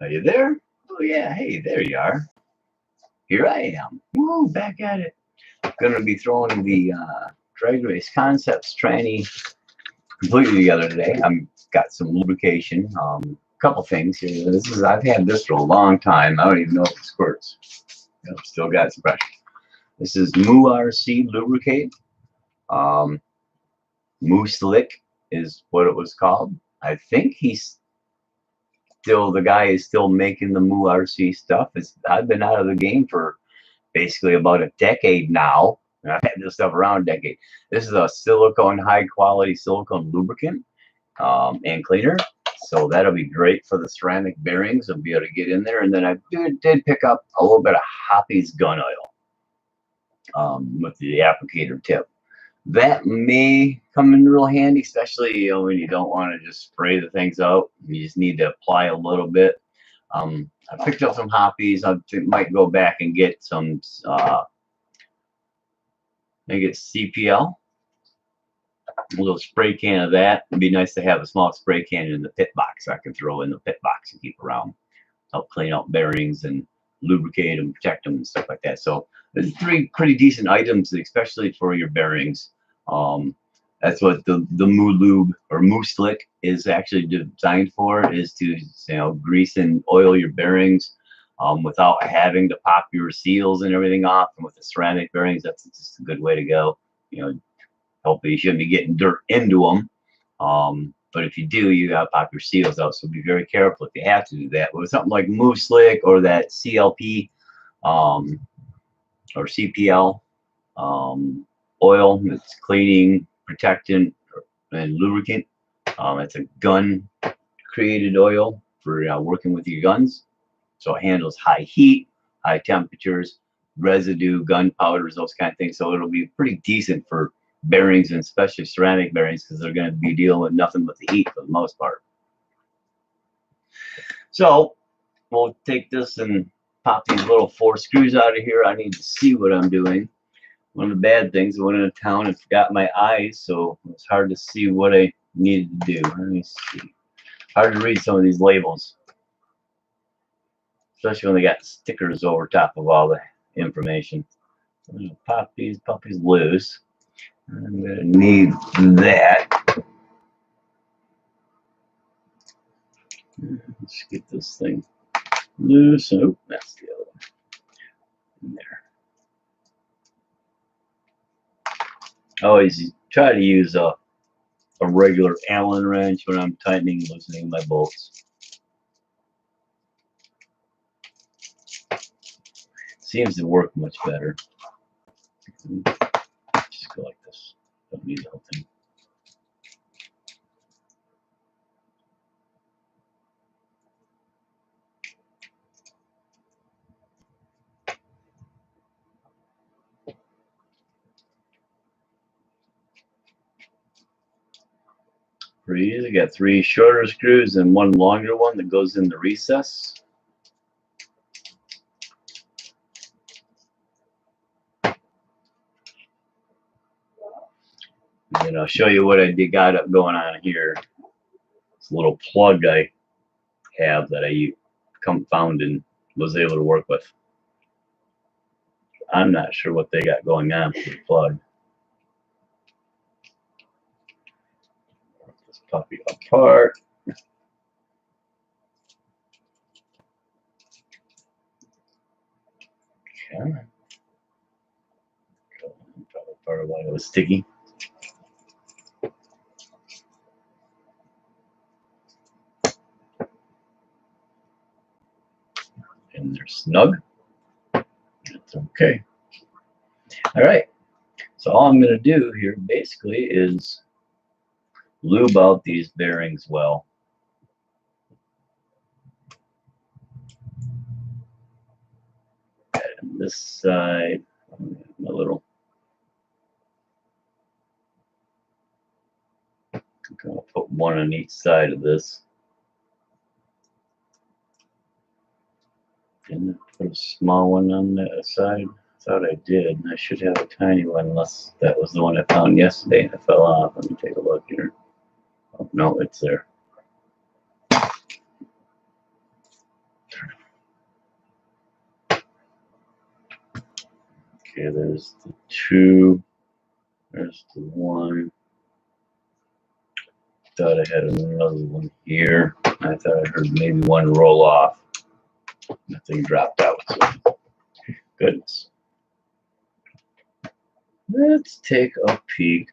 Are you there? Oh yeah, hey, there you are. Here I am. Woo, back at it. Gonna be throwing the Drag Race Concepts tranny completely together today. I've got some lubrication. Couple things here. I've had this for a long time. I don't even know if it squirts. Still got some pressure. This is DRC Lubricate. Moose Lick is what it was called. I think the guy is still making the RC stuff. I've been out of the game for basically about a decade now. And I've had this stuff around a decade. This is a high quality silicone lubricant and cleaner. So that'll be great for the ceramic bearings. I'll be able to get in there. And then I did pick up a little bit of Hoppy's gun oil with the applicator tip. That may come in real handy, especially when you don't want to just spray the things out. You just need to apply a little bit. I picked up some Hoppies. I might go back and get some. I get CPL, a little spray can of that. It'd be nice to have a small spray can in the pit box I can throw in the pit box and keep around. Help clean out bearings and lubricate them, protect them, and stuff like that. So there's 3 pretty decent items, especially for your bearings. That's what the Lube or Moose Lick is actually designed for, is to grease and oil your bearings without having to pop your seals and everything off. And with the ceramic bearings, that's just a good way to go. Hopefully you shouldn't be getting dirt into them. But if you do, you gotta pop your seals out. So be very careful if you have to do that. With something like Moose Lick or that CLP or CPL oil, that's cleaning, protectant, and lubricant. It's a gun created oil for working with your guns. So it handles high heat, high temperatures, residue, gunpowders, those kind of things. So it'll be pretty decent for bearings, and especially ceramic bearings, because they're going to be dealing with nothing but the heat for the most part. So we'll take this and pop these little 4 screws out of here. I need to see what I'm doing. One of the bad things, I went into town and forgot my eyes, so it's hard to see what I needed to do. Let me see. Hard to read some of these labels, especially when they got stickers over top of all the information. I'm going to pop these puppies loose. I'm going to need that. Let's get this thing loose. Oh, that's the other one. In there. I always try to use a regular Allen wrench when I'm tightening and loosening my bolts. Seems to work much better. Just go like this. Don't need the whole thing. Pretty easy. Got 3 shorter screws and 1 longer one that goes in the recess. And then I'll show you what I got up going on here. This little plug I have that I found and was able to work with. I'm not sure what they got going on for the plug. This puppy apart. Okay. Probably part of why it was sticky. And they're snug. That's okay. All right. So all I'm going to do here basically is lube out these bearings well. And this side, a little. I'm going to put 1 on each side of this. And put a small one on the side. I thought I did. I should have a tiny one, unless that was the one I found yesterday and it fell off. Let me take a look here. Oh, no, it's there. Okay, there's the two. There's the one. Thought I had another one here. I thought I heard maybe one roll off. Nothing dropped out. So goodness. Let's take a peek.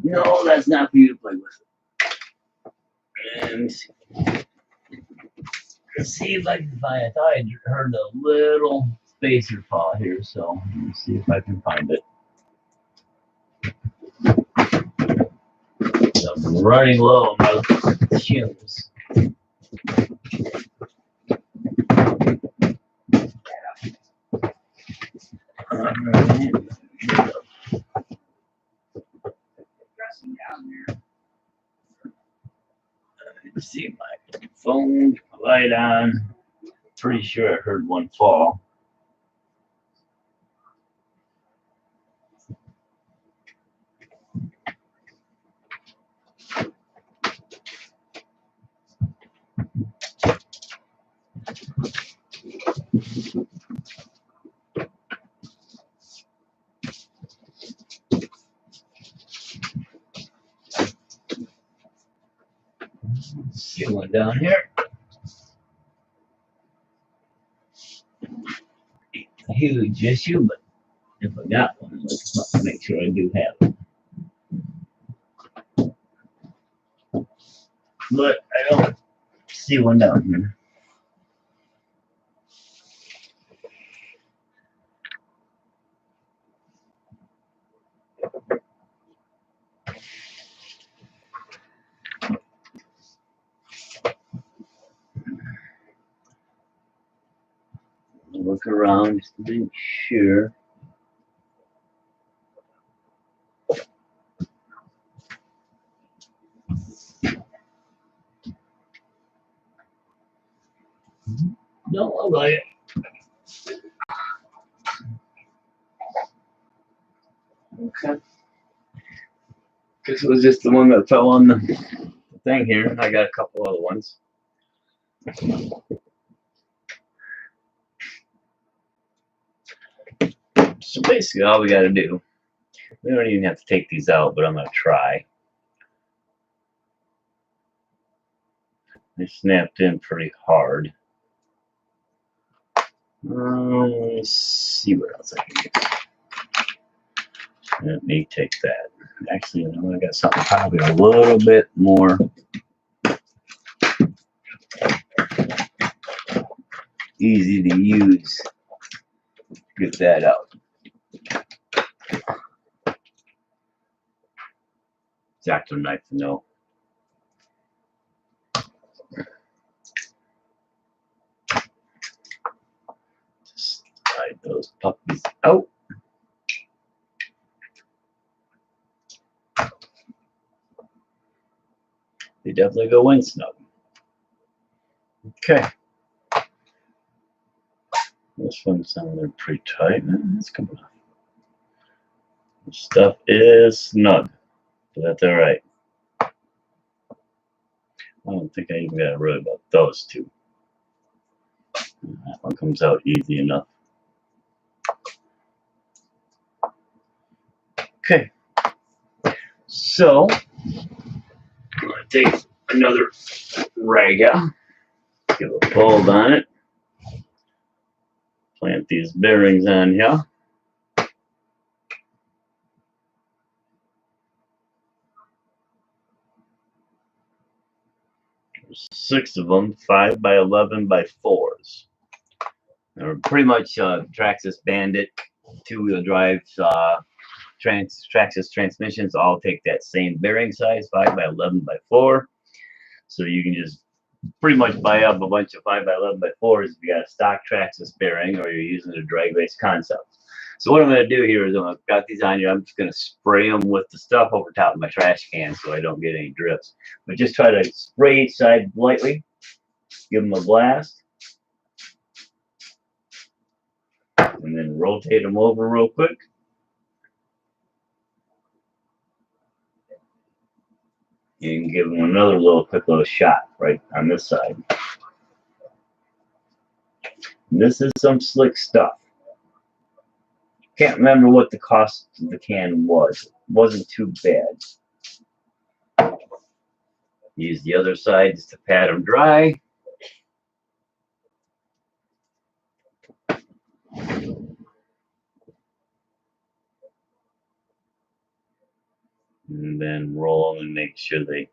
No, that's not for you to play with. And let's see if I can find it. I thought I heard a little spacer paw here, so let me see if I can find it. So I'm running low on my fumes. Alright. Let's see my phone light on. Pretty sure I heard one fall. See one down here. Huge issue, but if I got one, let's make sure I do have it. But I don't see one down here. Look around just to make sure. Don't look like it. Okay. This was just the one that fell on the thing here. I got a couple other ones. So basically all we got to do, we don't even have to take these out, but I'm going to try. They snapped in pretty hard. Let's see what else I can use. Let me take that. Actually, you know, I got something probably a little bit more easy to use. Get that out. Exacto knife, no. Just slide those puppies out. They definitely go in snug. Okay. This one's sounding pretty tight. That's coming off. The stuff is snug, but that's all right. I don't think I even got to worry about those two. That one comes out easy enough. Okay. So, I'm going to take another rag out, give a fold on it, plant these bearings on here. There's 6 of them, 5 by 11 by 4s. They're pretty much Traxxas Bandit 2-wheel drive Traxxas transmissions all take that same bearing size, 5 by 11 by 4. So you can just pretty much buy up a bunch of 5 by 11 by 4s if you got a stock Traxxas bearing or you're using a drag race concept. So what I'm going to do here is I've got these on here. I'm just going to spray them with the stuff over top of my trash can so I don't get any drips. But just try to spray each side lightly. Give them a blast. rotate them over real quick. You can give them another quick little shot right on this side. And this is some slick stuff. Can't remember what the cost of the can was. It wasn't too bad. Use the other side just to pat them dry. And then roll them and make sure they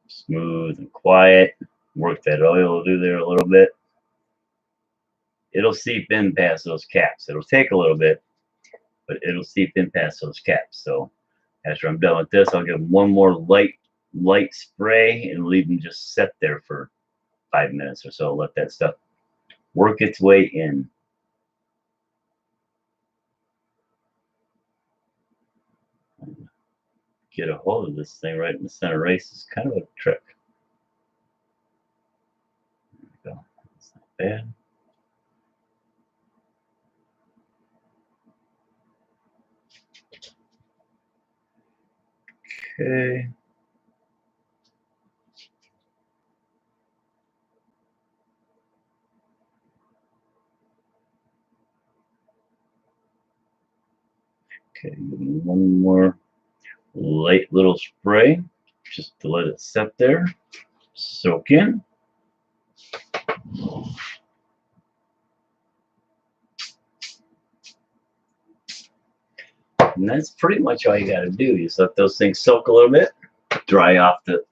smooth and quiet. Work that oil through there a little bit. It'll seep in past those caps. It'll take a little bit, but it'll seep in past those caps. So after I'm done with this, I'll give them one more light spray and leave them just sit there for 5 minutes or so. Let that stuff work its way in. Get a hold of this thing right in the center race is kind of a trick. There we go. That's not bad. Okay. Okay, one more light little spray just to let it sit there, soak in. And that's pretty much all you got to do. You just let those things soak a little bit, dry off the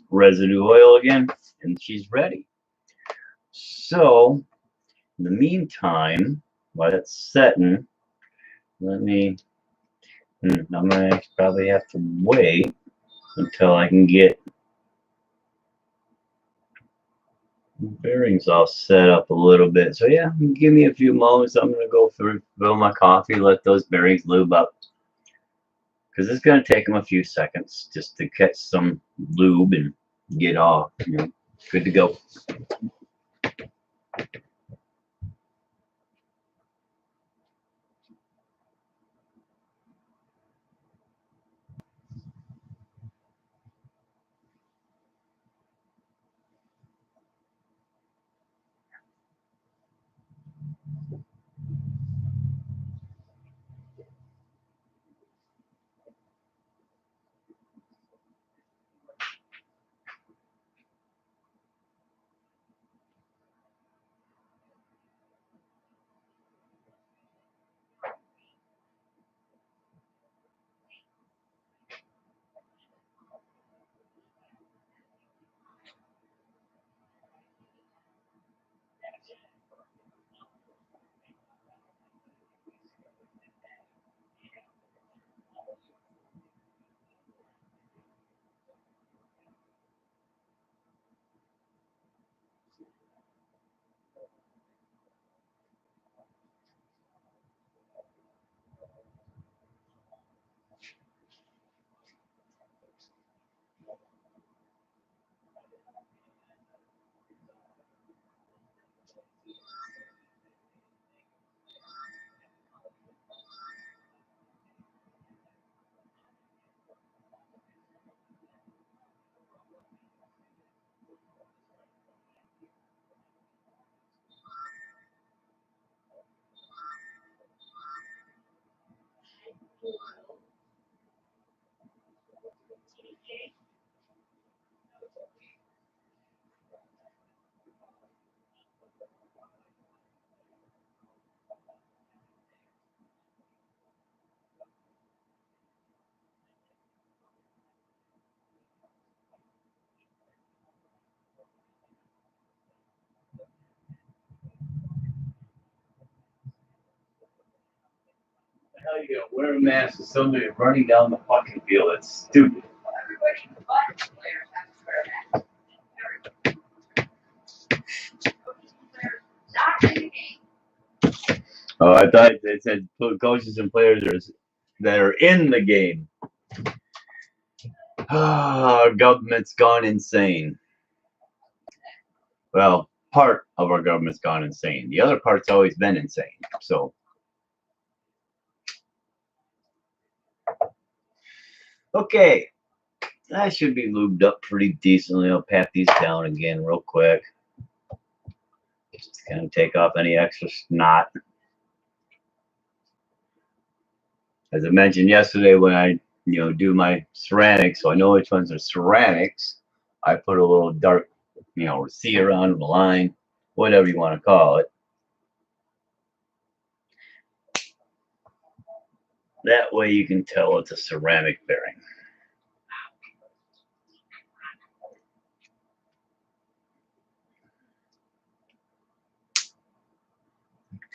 residue oil again, and she's ready. So, in the meantime, while it's setting, let me, I'm going to probably have to wait until I can get the bearings all set up a little bit. So yeah, give me a few moments. I'm going to go through, fill my coffee, let those bearings lube up. Because it's going to take them a few seconds just to catch some lube and get all, good to go. How you gonna wear a mask with somebody running down the fucking field? That's stupid. Oh, I thought they said coaches and players that are in the game. Our government's gone insane. Well, part of our government's gone insane. The other part's always been insane. So, okay, that should be lubed up pretty decently. I'll pat these down again real quick. Just kind of take off any extra snot. As I mentioned yesterday, when I do my ceramics, so I know which ones are ceramics, I put a little dark receiver on the line, whatever you want to call it. That way you can tell it's a ceramic bearing.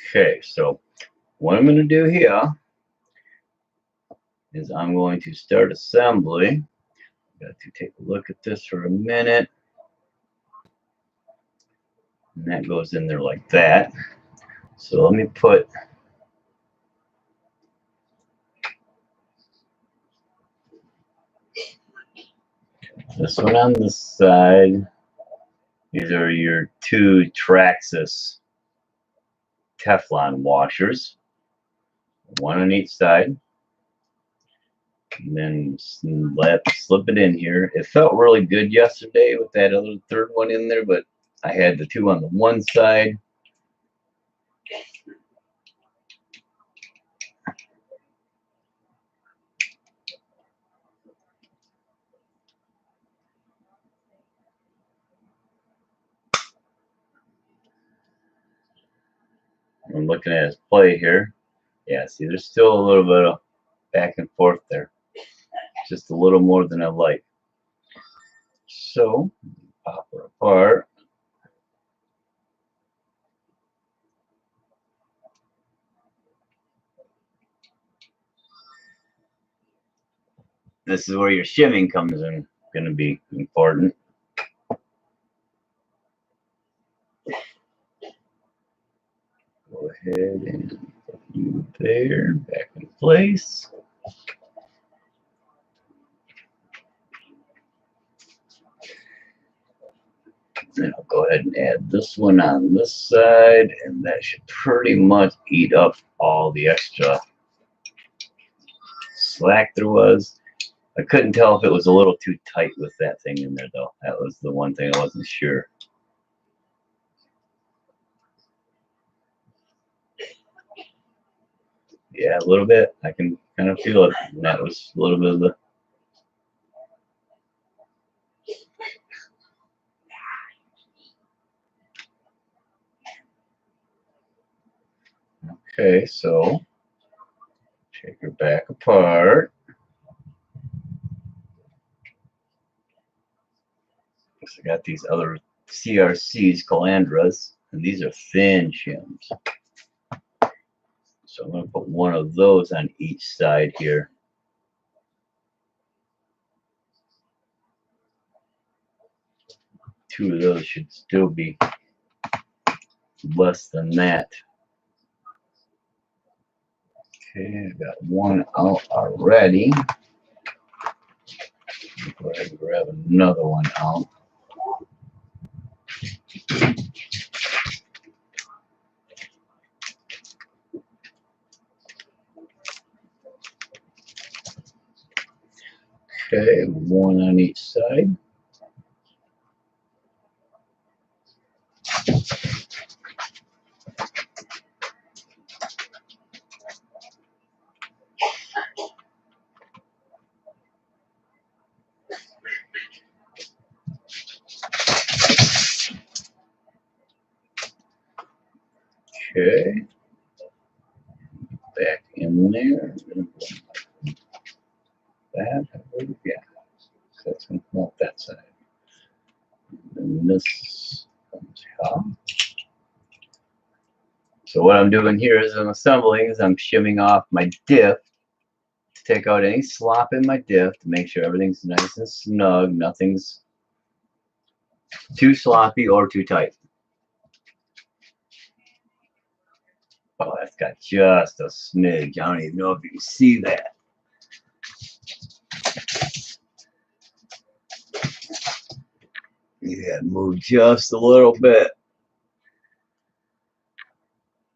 Okay, so what I'm going to do here is I'm going to start assembly. Got to take a look at this for a minute. And that goes in there like that. So let me put this one on this side. These are your two Traxxas Teflon washers, one on each side. And then slip it in here. It felt really good yesterday with that other third one in there, but I had the two on the one side. I'm looking at his play here. Yeah, see, there's still a little bit of back and forth there. Just a little more than I like. So, pop her apart. This is where your shimming comes in, going to be important. Go ahead and put you there, back in place. Then I'll go ahead and add this one on this side, and that should pretty much eat up all the extra slack there was. I couldn't tell if it was a little too tight with that thing in there, though. That was the one thing I wasn't sure. Yeah, a little bit. I can kind of feel it. And that was a little bit of the... Okay, so take her back apart. So I got these other CRCs, Calandras, and these are thin shims. So I'm going to put one of those on each side here. Two of those should still be less than that. Okay, I got one out already. Go ahead and grab another one out. Okay, one on each side. Okay, back in there. That, yeah, that's going to come off that side. And this comes out. So what I'm doing here is I'm assembling, is I'm shimming off my diff to take out any slop in my diff to make sure everything's nice and snug, nothing's too sloppy or too tight. Oh, that's got just a smidge. I don't even know if you can see that. Yeah, move just a little bit.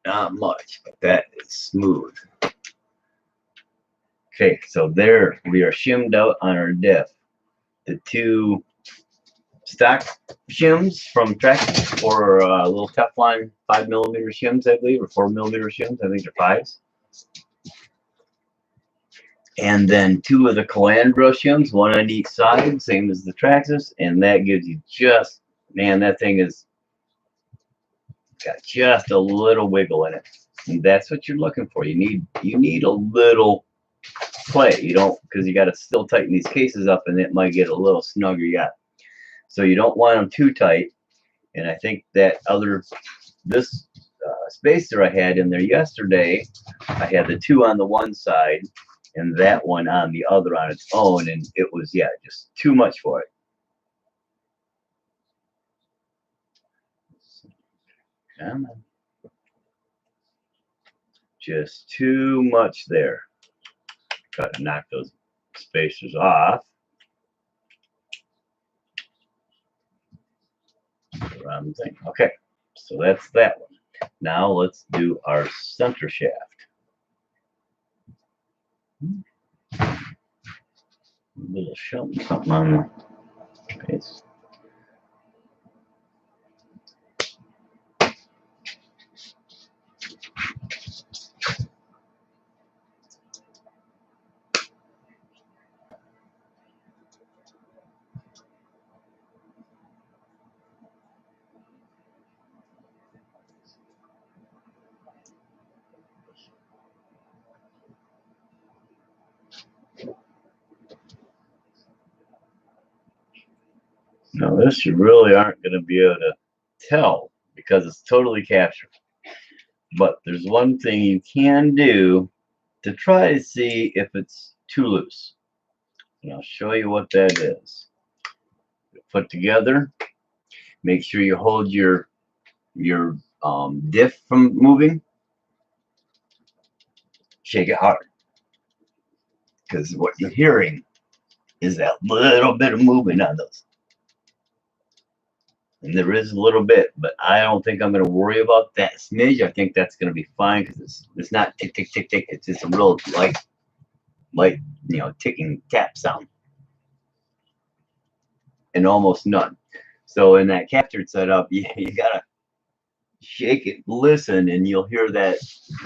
Not much, but that is smooth. Okay, so there we are shimmed out on our diff. The two stock shims from Trek or little Teflon 5mm shims, I believe, or 4mm shims. I think they're 5s. And then two of the Calandra shims, one on each side, same as the Traxxas, and that gives you just, man, that thing is got just a little wiggle in it. And that's what you're looking for. You need a little play. You don't, because you got to still tighten these cases up, and it might get a little snugger yet. So you don't want them too tight. And I think that this spacer I had in there yesterday, I had the two on the one side and that one on the other on its own, and it was, yeah, just too much for it. Come on. Just too much there. Got to knock those spacers off. Around the thing. Okay, so that's that one. Now let's do our center shaft. A little something on the face. Now this you really aren't going to be able to tell because it's totally captured. But there's one thing you can do to try to see if it's too loose. And I'll show you what that is. Put together, make sure you hold your diff from moving. Shake it hard. Because what you're hearing is that little bit of movement on those. And there is a little bit, but I don't think I'm going to worry about that smidge. I think that's going to be fine because it's not tick, tick, tick, tick. It's just a real light, ticking tap sound. And almost none. So in that captured setup, you got to shake it, listen, and you'll hear that,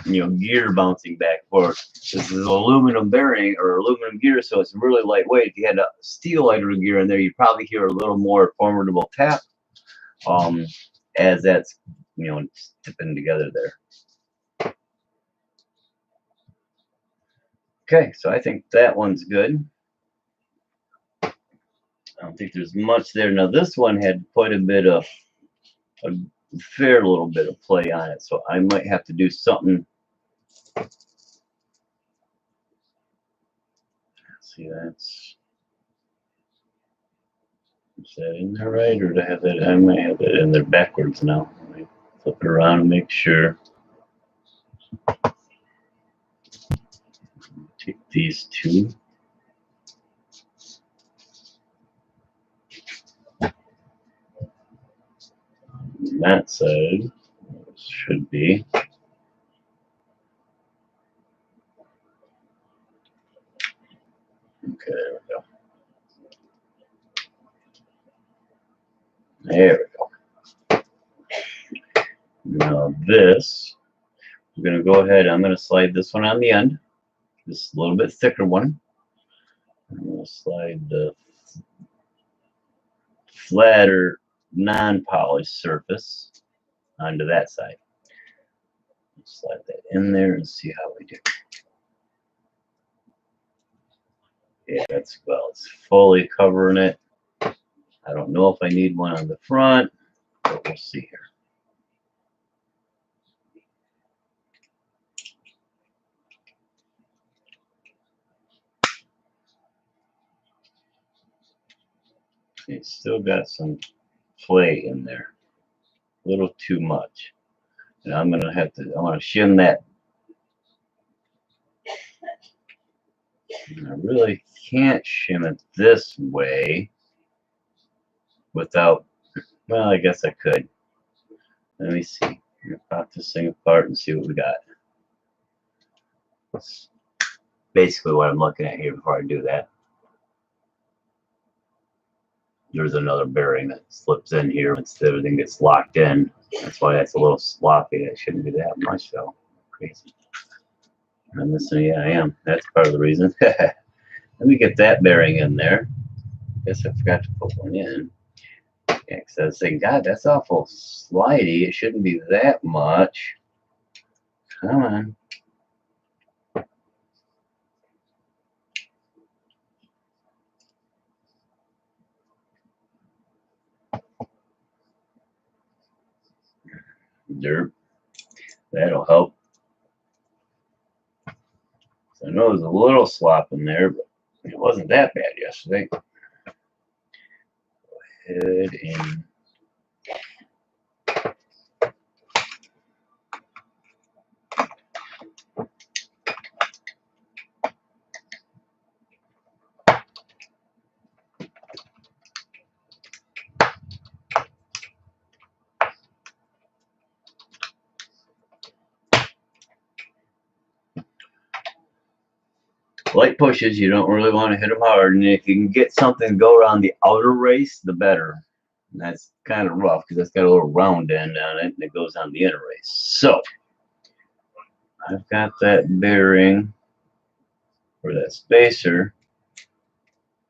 gear bouncing back and forth. This is an aluminum bearing or aluminum gear, so it's really lightweight. If you had a steel idler gear in there, you'd probably hear a little more formidable tap. As that's tipping together there. Okay, so I think that one's good. I don't think there's much there. Now this one had quite a bit of a fair little bit of play on it, so I might have to do something. See, is that in there right, or to have that? I might have it in there backwards now. Let me flip it around and make sure. Take these two. On that side should be. Okay, there we go. There we go. Now this, I'm going to go ahead, I'm going to slide this one on the end, this little bit thicker one. I'm going to slide the flatter, non-polished surface onto that side. Slide that in there and see how we do. Yeah, that's, well, it's fully covering it. I don't know if I need one on the front, but we'll see here. It's still got some play in there, a little too much. And I'm gonna have to, I want to shim that. And I really can't shim it this way without Well, I guess I could. Let me see. Pop this thing apart and see what we got. That's basically what I'm looking at here before I do that. There's another bearing that slips in here once everything gets locked in. That's why that's a little sloppy. It shouldn't be that much though. Crazy. I'm missing, yeah, I am. That's part of the reason. Let me get that bearing in there. Guess I forgot to put one in. Yeah, because I was thinking, God, that's awful slidey. It shouldn't be that much. Come on. Dirt. That'll help. I know there's a little slop in there, but it wasn't that bad yesterday. Go ahead and light pushes, you don't really want to hit them hard, and if you can get something to go around the outer race, the better. And that's kind of rough because it's got a little round end on it, and it goes on the inner race. So I've got that bearing for that spacer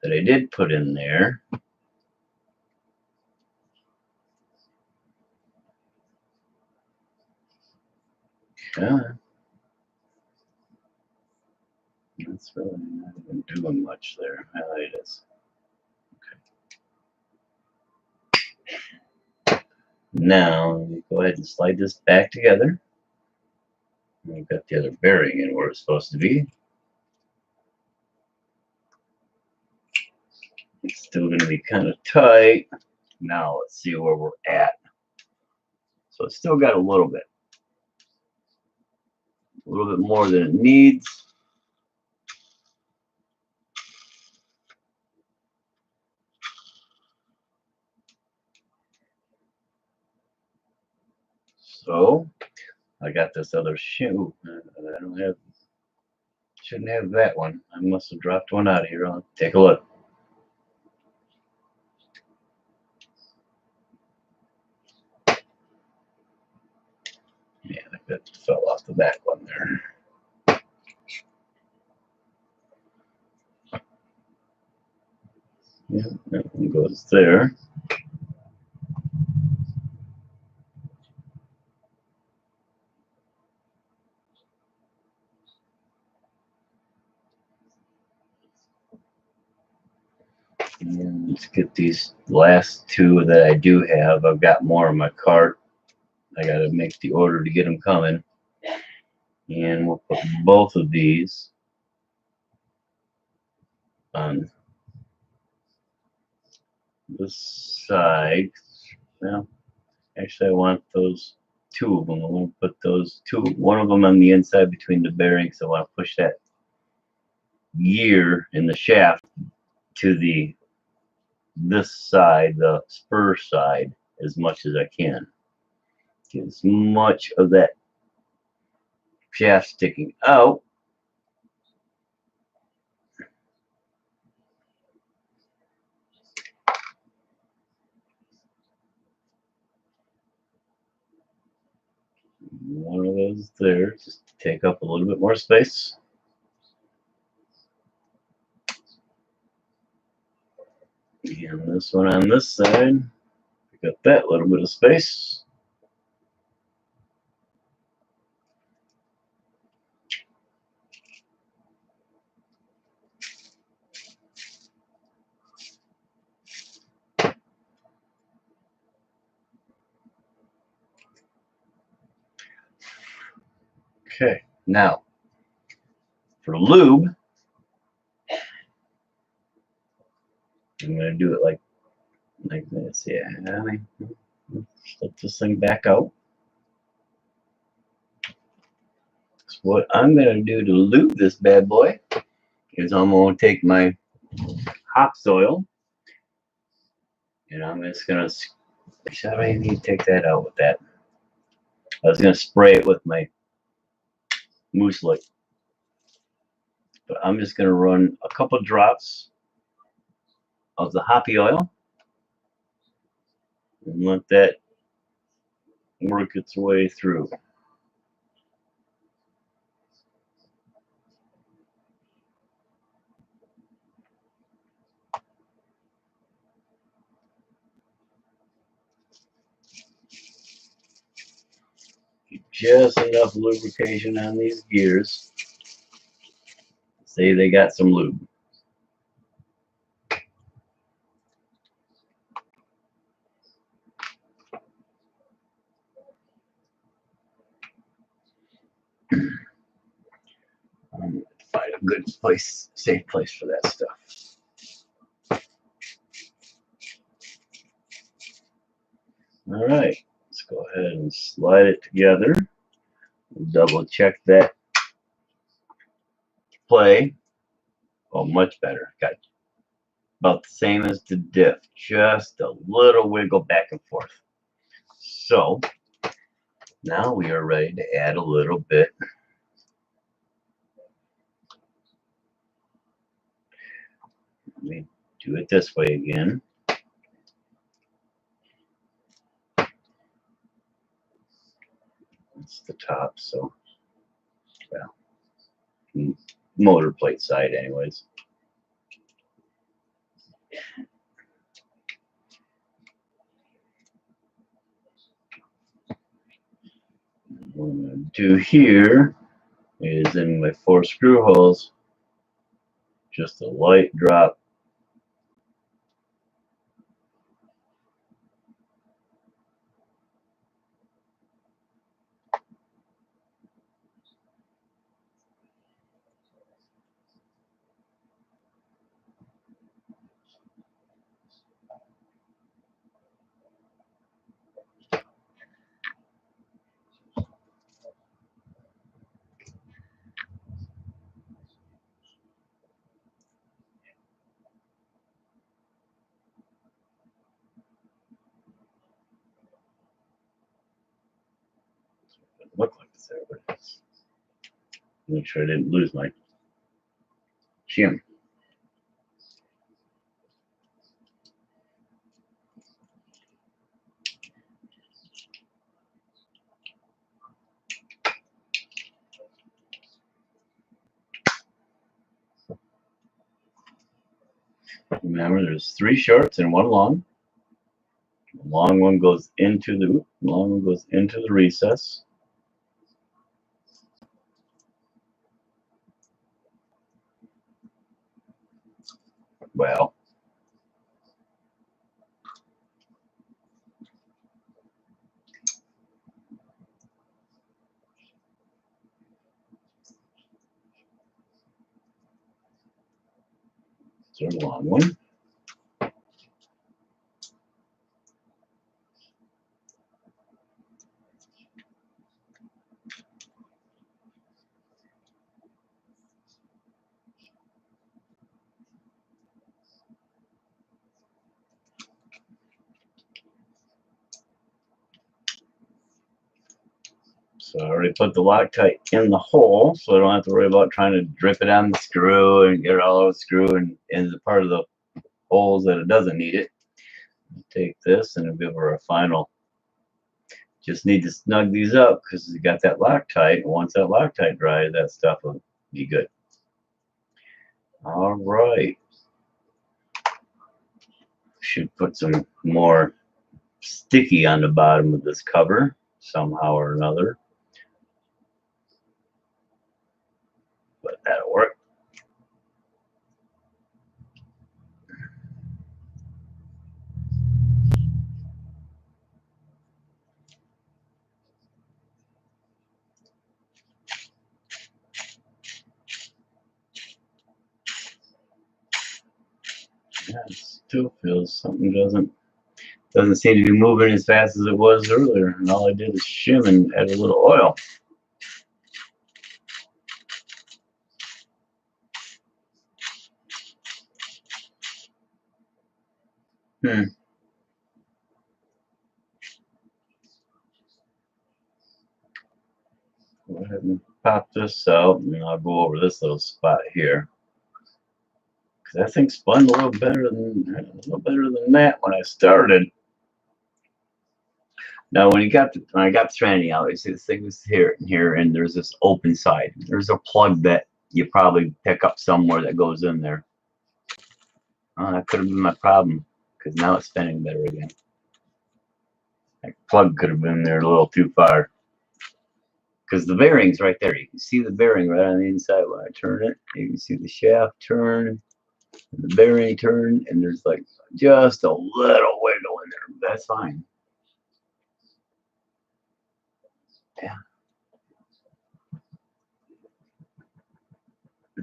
that I did put in there. Okay. That's really not even doing much there. Oh, it is. Okay. Now, let me go ahead and slide this back together. I've got the other bearing in where it's supposed to be. It's still going to be kind of tight. Now, let's see where we're at. So it's still got a little bit more than it needs. So I got this other shoe. I don't have, shouldn't have that one. I must have dropped one out of here. I'll take a look. Yeah, that fell off the back one there. Yeah, that one goes there. And let's get these last two that I do have. I've got more in my cart. I got to make the order to get them coming. And we'll put both of these on this side. Well, actually, I want those two of them. I want to put those two, one of them on the inside between the bearings. I want to push that gear in the shaft to this side, the spur side, as much as I can. Get as much of that shaft sticking out. One of those there, just to take up a little bit more space. And this one on this side, pick up that little bit of space. Okay, now for lube, I'm going to do it like this. Yeah, flip this thing back out. So what I'm going to do to lube this bad boy is I'm going to take my hop soil and I'm just going to Actually, I don't even need to take that out with that. I was going to spray it with my mousse lick, but I'm just going to run a couple drops of the hoppy oil and let that work its way through. Just enough lubrication on these gears. Say they got some lube. Find a good place, safe place for that stuff. All right, let's go ahead and slide it together. Double check that play. Oh, much better. Got about the same as the diff, just a little wiggle back and forth. So now we are ready to add a little bit. Let me do it this way again. It's the top, so well, motor plate side anyways. What I'm going to do here is in my 4 screw holes, just a light drop. Look like this there, but make sure I didn't lose my shim. Remember, there's 3 shorts and 1 long. The long one goes into the recess. Well, so the long one. So I already put the Loctite in the hole, so I don't have to worry about trying to drip it on the screw and get it all over the screw and in the part of the holes that it doesn't need it. Take this and give her a final. Just need to snug these up because you got that Loctite. And once that Loctite dries, that stuff will be good. All right. Should put some more sticky on the bottom of this cover somehow or another. But that'll work. Yeah, it still feels something doesn't seem to be moving as fast as it was earlier. And all I did is shim and add a little oil. Go ahead and pop this out, and I'll go over this little spot here. Because that thing spun a little better than that when I started. Now, when I got the tranny out, you see this thing was here and here, and there's this open side. There's a plug that you probably pick up somewhere that goes in there. Oh, that could have been my problem, because now it's spinning better again. That plug could have been there a little too far. Because the bearing's right there. You can see the bearing right on the inside when I turn it. You can see the shaft turn, and the bearing turn, and there's like just a little wiggle in there. That's fine. Yeah.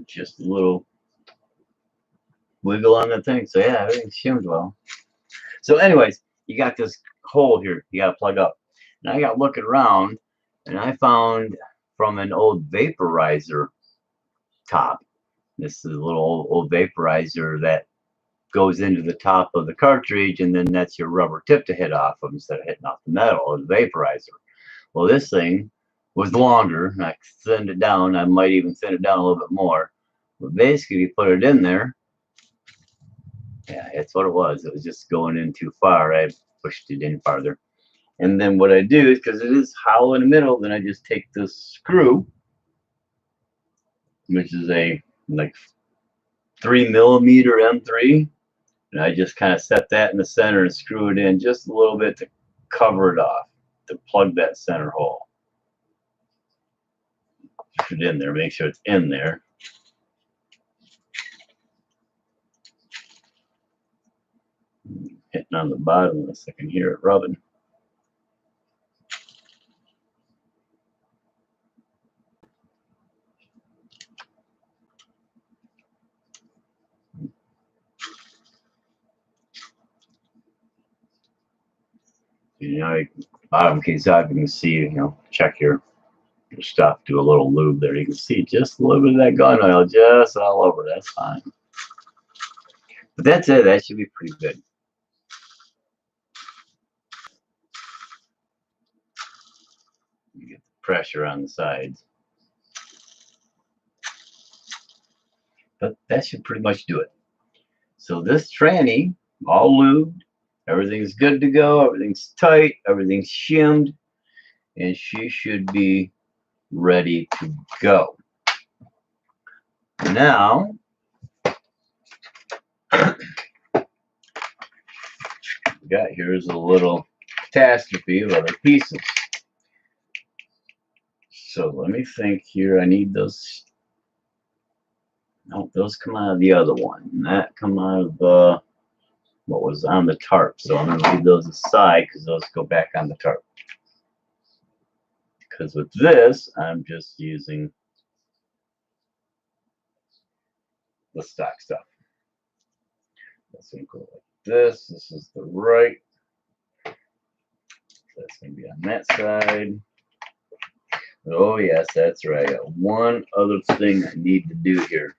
Just a little wiggle on the thing. So yeah, everything shimmed well. So anyways, you got this hole here you got to plug up. And I got looking around, and I found from an old vaporizer top. This is a little old vaporizer that goes into the top of the cartridge, and then that's your rubber tip to hit off of instead of hitting off the metal or the vaporizer. Well, this thing was longer. I thinned it down. I might even thin it down a little bit more. But basically, you put it in there. Yeah, that's what it was. It was just going in too far. I pushed it in farther. And then what I do is, because it is hollow in the middle, then I just take this screw, which is a like 3mm M3, and I just kind of set that in the center and screw it in just a little bit to cover it off, to plug that center hole. Put it in there, make sure it's in there. Hitting on the bottom unless I can hear it rubbing. You know, bottom case out, you can see, you know, check your stuff, do a little lube there. You can see just a little bit of that gun oil just all over. That's fine. But that's it. That should be pretty good. You get the pressure on the sides. But that should pretty much do it. So this tranny, all lubed, everything's good to go, everything's tight, everything's shimmed, and she should be ready to go. Now, got here's a little catastrophe of other pieces. So let me think here. I need those. No, those come out of the other one. And that come out of the what was on the tarp. So I'm going to leave those aside because those go back on the tarp. Because with this, I'm just using the stock stuff. That's going to go like this. This is the right. That's going to be on that side. Oh, yes, that's right. One other thing I need to do here.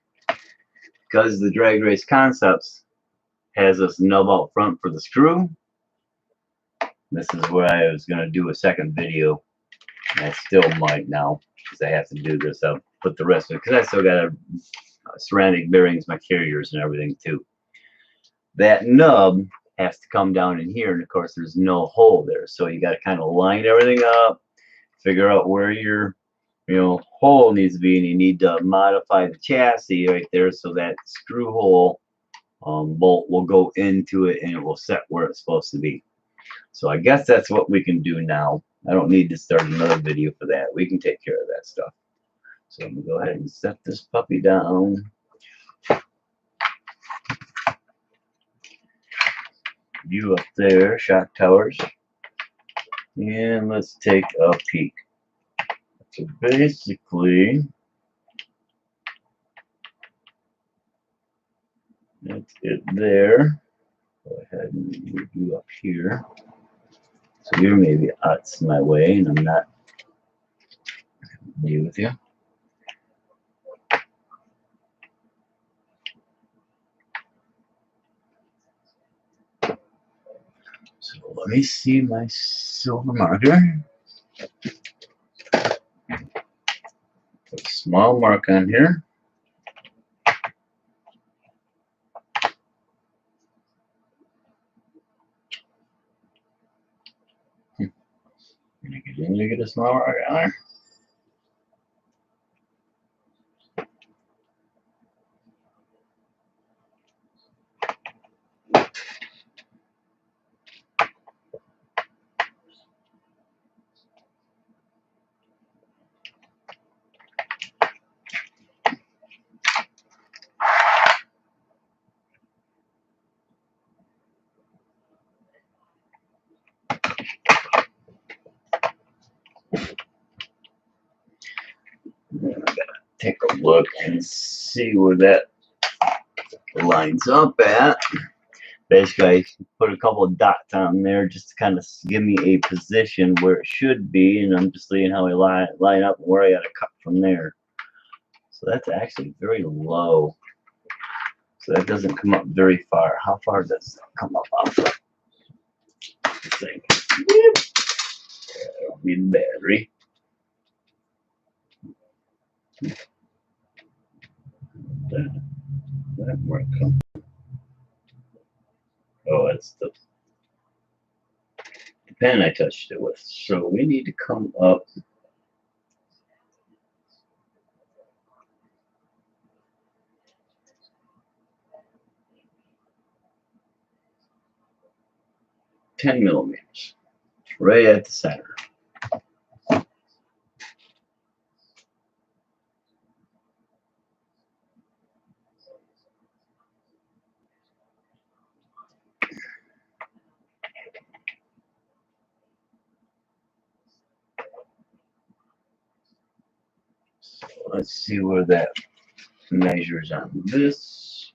Because the Drag Race Concepts has this nub out front for the screw. This is where I was going to do a second video. And I still might now because I have to do this. I'll put the rest of it because I still got ceramic bearings, my carriers, and everything too. That nub has to come down in here, and of course, there's no hole there. So you got to kind of line everything up, figure out where your hole needs to be, and you need to modify the chassis right there so that screw hole bolt will go into it and it will set where it's supposed to be. So I guess that's what we can do now. I don't need to start another video for that. We can take care of that stuff. So I'm going to go ahead and set this puppy down. View up there, shock towers. And let's take a peek. So basically, that's it there. Go ahead and move you up here. So you're maybe out my way, and I'm not with you. So let me see my silver marker. small mark on here. Continue to get a small mark on there. Take a look and see where that lines up at. Basically, I put a couple of dots on there just to kind of give me a position where it should be, and I'm just seeing how I line up and where I got to cut from there. So that's actually very low. So that doesn't come up very far. How far does that come up off the thing? That'll be the battery. That mark come. Oh, that's the pen I touched it with. So we need to come up. $10 millimeters, right at the center. So let's see where that measures on this.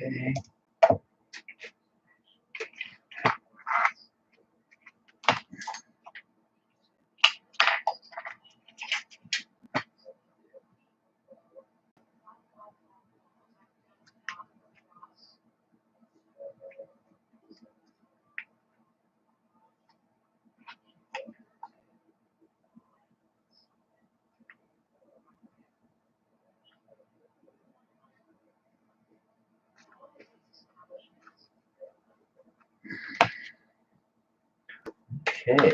Okay. Okay.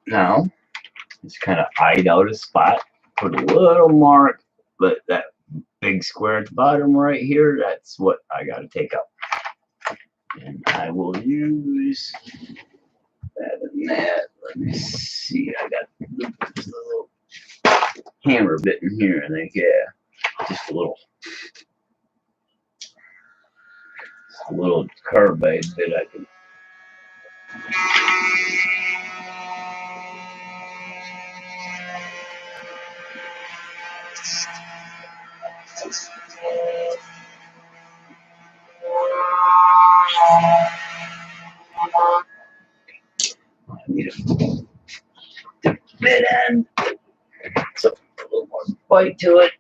Now, just kind of eyed out a spot, put a little mark, but that big square at the bottom right here, that's what I got to take up. And I will use that and that. Let me see, I got this little hammer bit in here, I think, yeah, just a little carbide bit I can. I need a bit end, so a little more bite to it.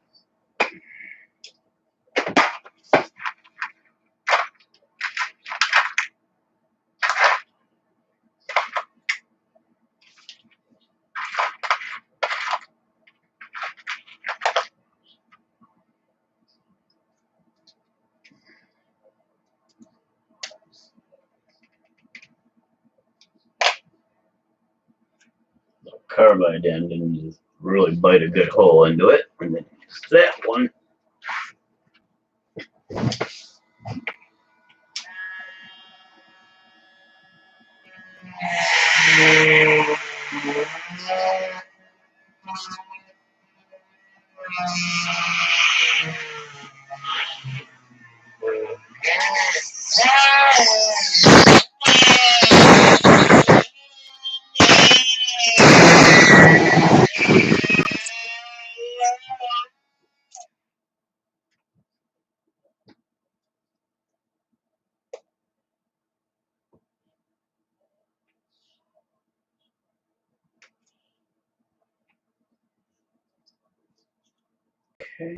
Carbide end and just really bite a good hole into it, and then just that one. Okay.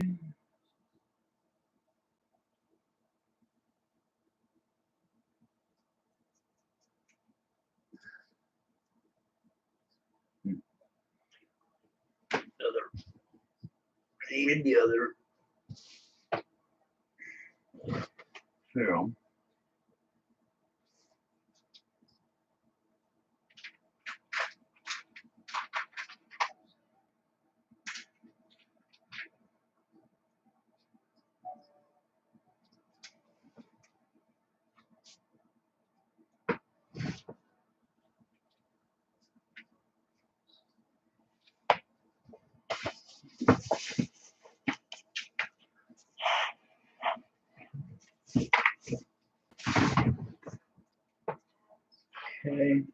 Painted the other. Here. Okay.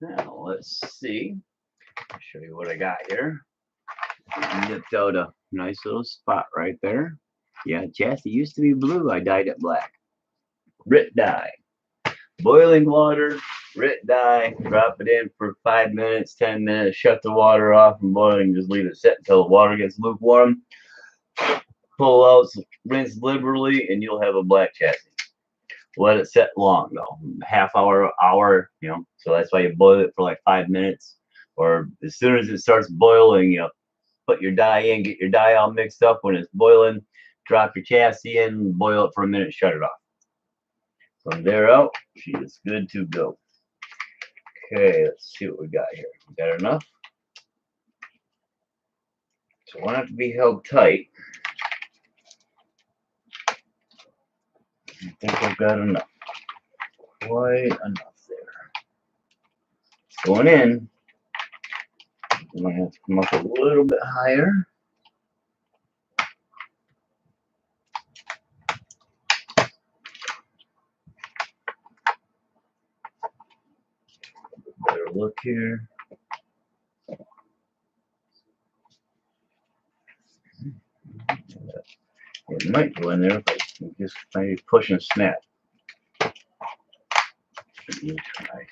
Now let's see. I'll show you what I got here. Nipped out a nice little spot right there. Yeah, chassis used to be blue. I dyed it black. Rit dye. Boiling water, Rit dye. Drop it in for 5 minutes, 10 minutes. Shut the water off from boiling. Just leave it sit until the water gets lukewarm. Pull out, rinse liberally, and you'll have a black chassis. Let it set long though, half hour, you know. So that's why you boil it for like 5 minutes, or as soon as it starts boiling, you put your dye in, get your dye all mixed up. When it's boiling, drop your chassis in, boil it for a minute, shut it off. From there out, she is good to go. Okay, let's see what we got here. We got enough. So it won't have to be held tight. I think I've got enough. Quite enough there. Going in, I'm going to have to come up a little bit higher. Better a look here. It might go in there, but just maybe push and snap. Try.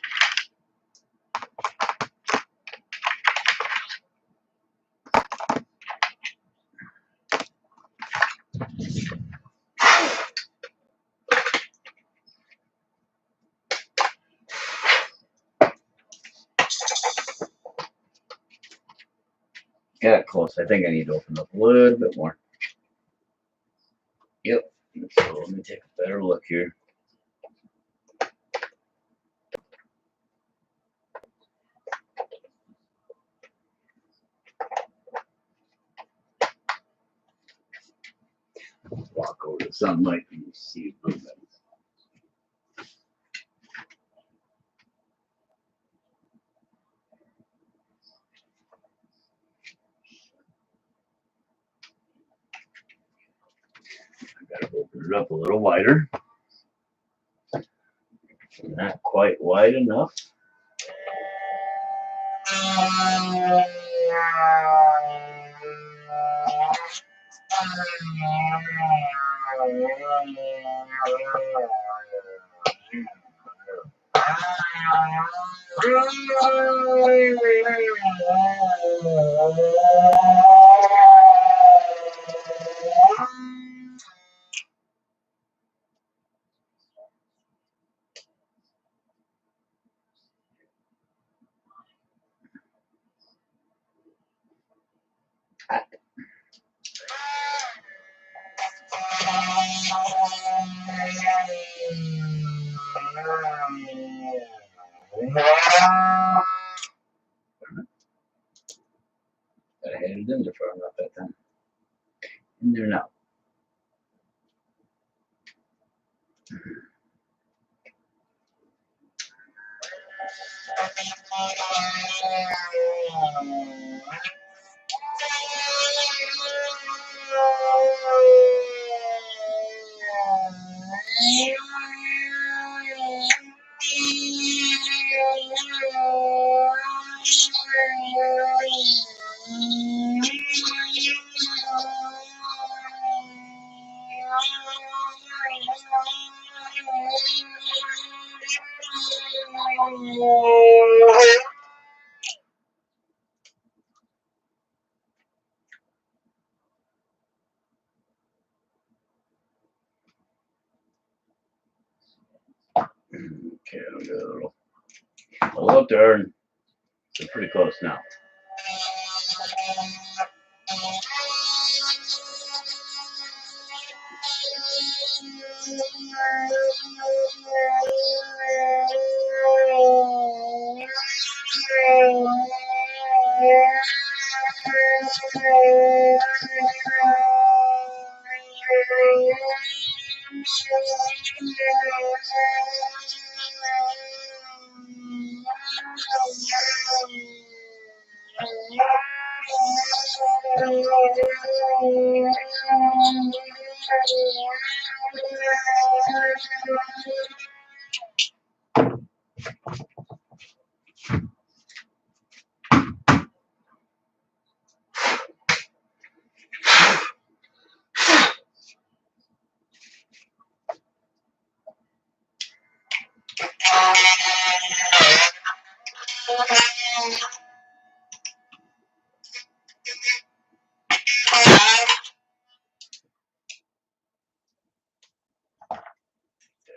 Got close. I think I need to open up a little bit more. Yep. So let me take a better look here. Walk over to the sunlight and you see a little bit. I gotta open it up a little wider. Not quite wide enough. I had it in there for about that time. In there now. Okay, I'll get a little. Well, up there, and it's pretty close now.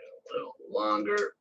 A little longer.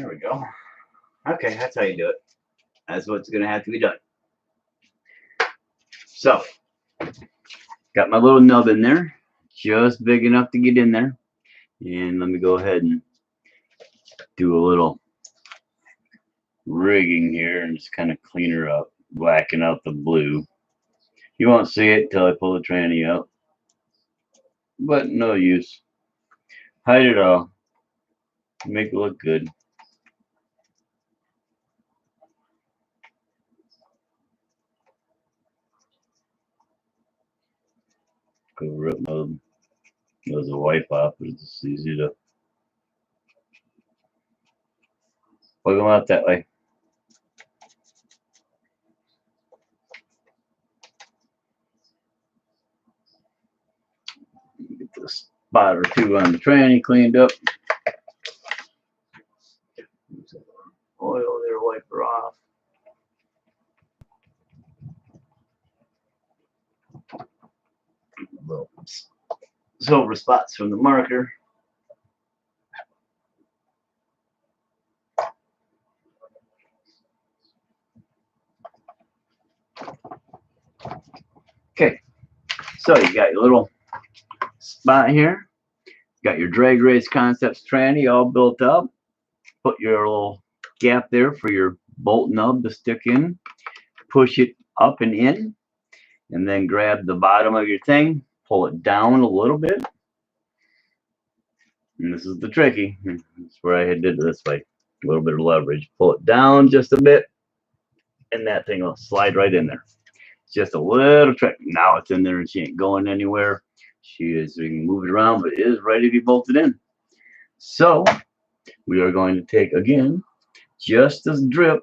There we go. Okay, that's how you do it. That's what's going to have to be done. So, got my little nub in there, just big enough to get in there. And let me go ahead and do a little rigging here and just kind of clean her up, blacken out the blue. You won't see it until I pull the tranny up, but no use. Hide it all. Make it look good. Go rip mode. There's a wipe off, but it's easy to plug them out that way. Get this spot or two on the tranny cleaned up. Oil there, wipe her off. Little silver spots from the marker. Okay, so you got your little spot here. Got your drag race concepts tranny all built up. Put your little gap there for your bolt nub to stick in. Push it up and in, and then grab the bottom of your thing, pull it down a little bit. And this is the tricky. That's where I did it this way. A little bit of leverage. Pull it down just a bit, and that thing will slide right in there. It's just a little trick. Now it's in there and she ain't going anywhere. She is, we can move it around, but it is ready to be bolted in. So we are going to take, again, just this drip,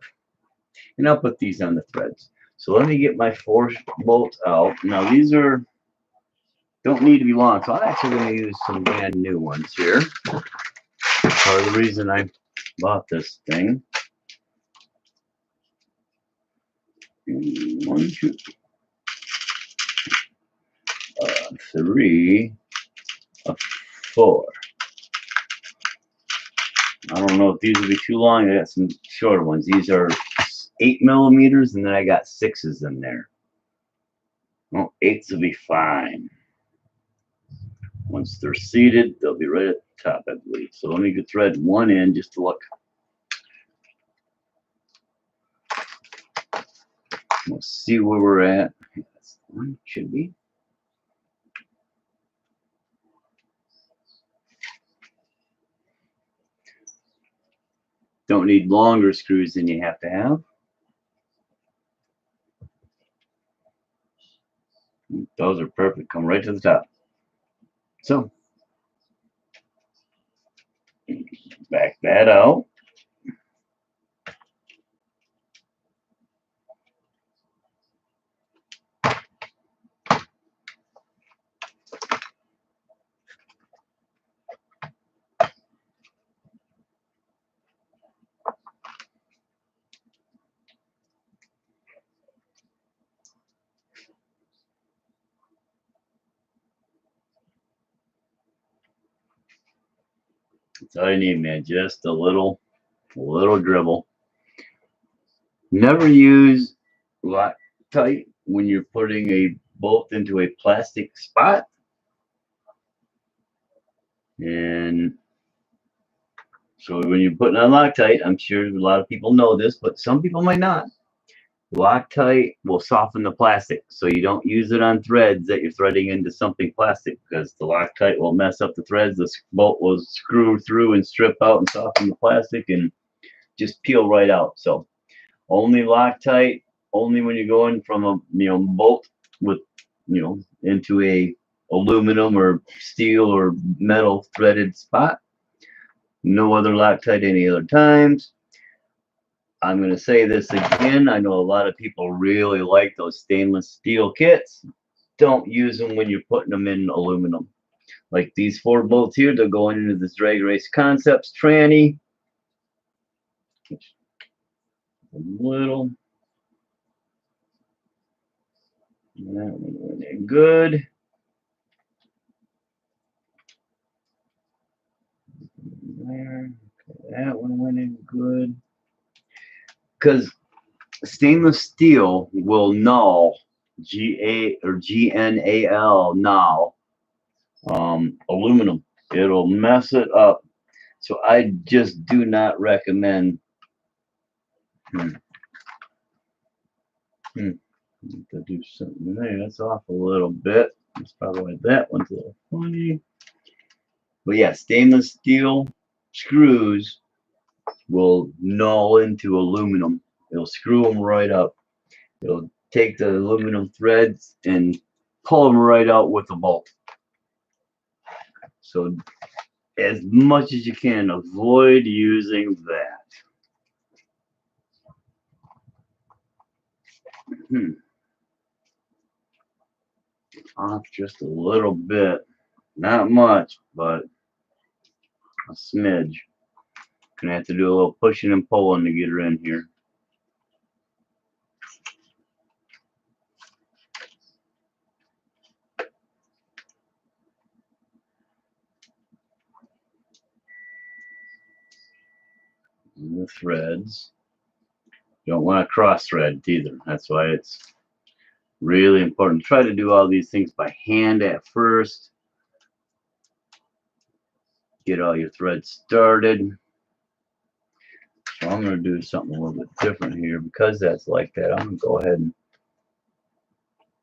and I'll put these on the threads. So let me get my 4 bolts out. Now these don't need to be long, so I'm actually going to use some brand new ones here. Part of the reason I bought this thing. 1, 2, 3, 4. I don't know if these will be too long. I got some shorter ones. These are 8 millimeters, and then I got 6s in there. Well, 8s will be fine. Once they're seated, they'll be right at the top, I believe. So let me get thread 1 in just to look. We'll see where we're at. That's one should be. Don't need longer screws than you have to have. Those are perfect. Come right to the top. So back that out. That's all you need, man. Just a little dribble. Never use Loctite when you're putting a bolt into a plastic spot. And so when you're putting on Loctite, I'm sure a lot of people know this, but some people might not. Loctite will soften the plastic, so you don't use it on threads that you're threading into something plastic, because the Loctite will mess up the threads. The bolt will screw through and strip out and soften the plastic and just peel right out. So only Loctite, only when you're going from a bolt with into a aluminum or steel or metal threaded spot. No other Loctite any other times. I'm going to say this again. I know a lot of people really like those stainless steel kits. Don't use them when you're putting them in aluminum. Like these 4 bolts here, they're going into this Drag Race Concepts tranny. A little. That one went in good. There. Okay, That one went in good. Because stainless steel will null, G-A or G-N-A-L, null, aluminum. It'll mess it up. So I just do not recommend to do something there. That's off a little bit. That's probably why that one's a little funny. But yeah, stainless steel screws will null into aluminum. It'll screw them right up. It'll take the aluminum threads and pull them right out with a bolt. So as much as you can, avoid using that. Off just a little bit. Not much, but a smidge. Gonna have to do a little pushing and pulling to get her in here. And the threads. You don't want to cross thread either. That's why it's really important. Try to do all these things by hand at first. Get all your threads started. So I'm going to do something a little bit different here. Because that's like that, I'm going to go ahead and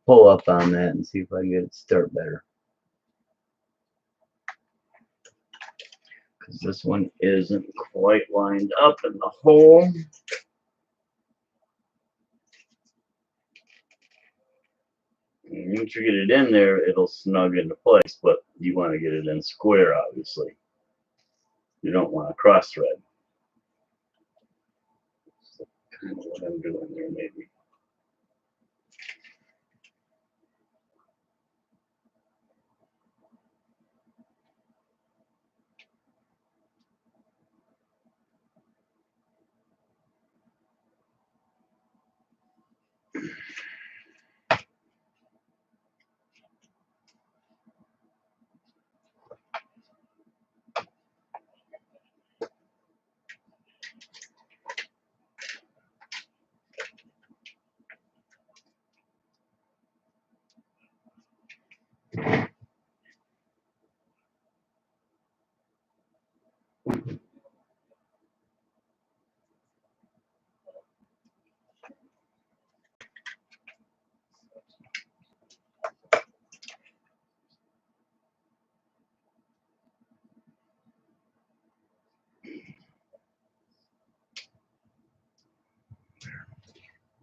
pull up on that and see if I can get it to start better. Because this one isn't quite lined up in the hole. And once you get it in there, it'll snug into place, but you want to get it in square, obviously. You don't want to cross thread. That's kind of what I'm doing there, maybe.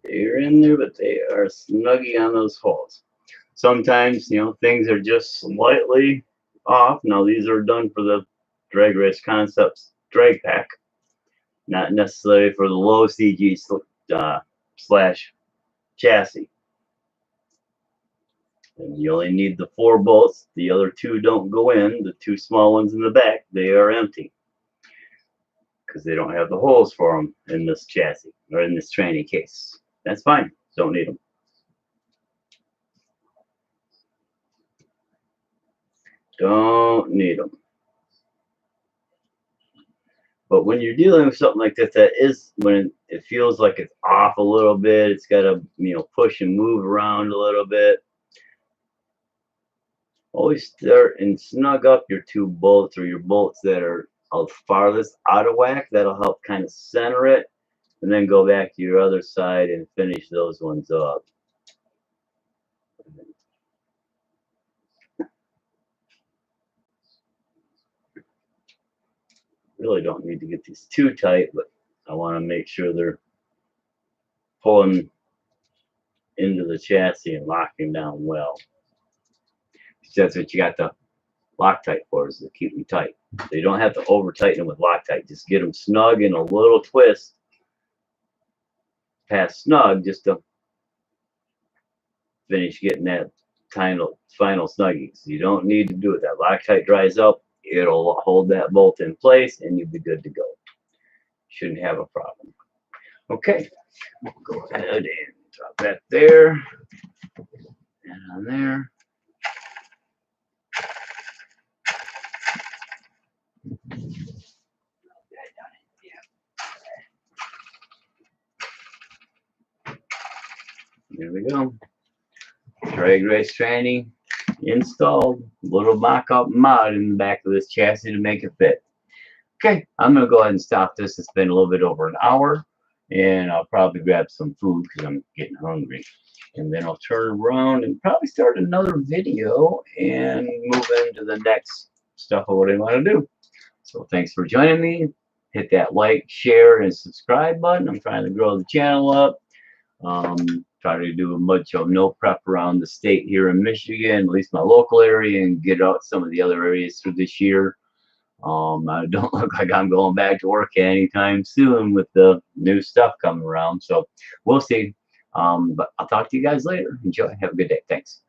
They're in there, but they are snuggy on those holes. Sometimes, you know, things are just slightly off. Now, these are done for the Drag Race Concepts drag pack, not necessarily for the low CG slash chassis. And you only need the 4 bolts. The other 2 don't go in. The 2 small ones in the back, they are empty because they don't have the holes for them in this chassis or in this tranny case. That's fine. Don't need them. Don't need them. But when you're dealing with something like this, that is when it feels like it's off a little bit. It's got to, you know, push and move around a little bit. Always start and snug up your 2 bolts or your bolts that are farthest out of whack. That'll help kind of center it. And then go back to your other side and finish those ones up. Really don't need to get these too tight, but I want to make sure they're pulling into the chassis and locking down well. That's what you got the Loctite for, is to keep them tight. So you don't have to over tighten them with Loctite. Just get them snug in a little twist past snug, just to finish getting that final snuggie. So you don't need to do it. That Loctite dries up, it'll hold that bolt in place and you'll be good to go. Shouldn't have a problem. Okay, we'll go ahead and drop that there and on there. There we go. Drag race tranny installed. Little mock-up mod in the back of this chassis to make it fit. Okay, I'm going to go ahead and stop this. It's been a little bit over an hour, and I'll probably grab some food because I'm getting hungry. And then I'll turn around and probably start another video and move into the next stuff of what I want to do. So thanks for joining me. Hit that like, share, and subscribe button. I'm trying to grow the channel up. Try to do a much of no prep around the state here in Michigan, at least my local area, and get out some of the other areas through this year. I don't look like I'm going back to work anytime soon with the new stuff coming around. So we'll see. But I'll talk to you guys later. Enjoy. Have a good day. Thanks.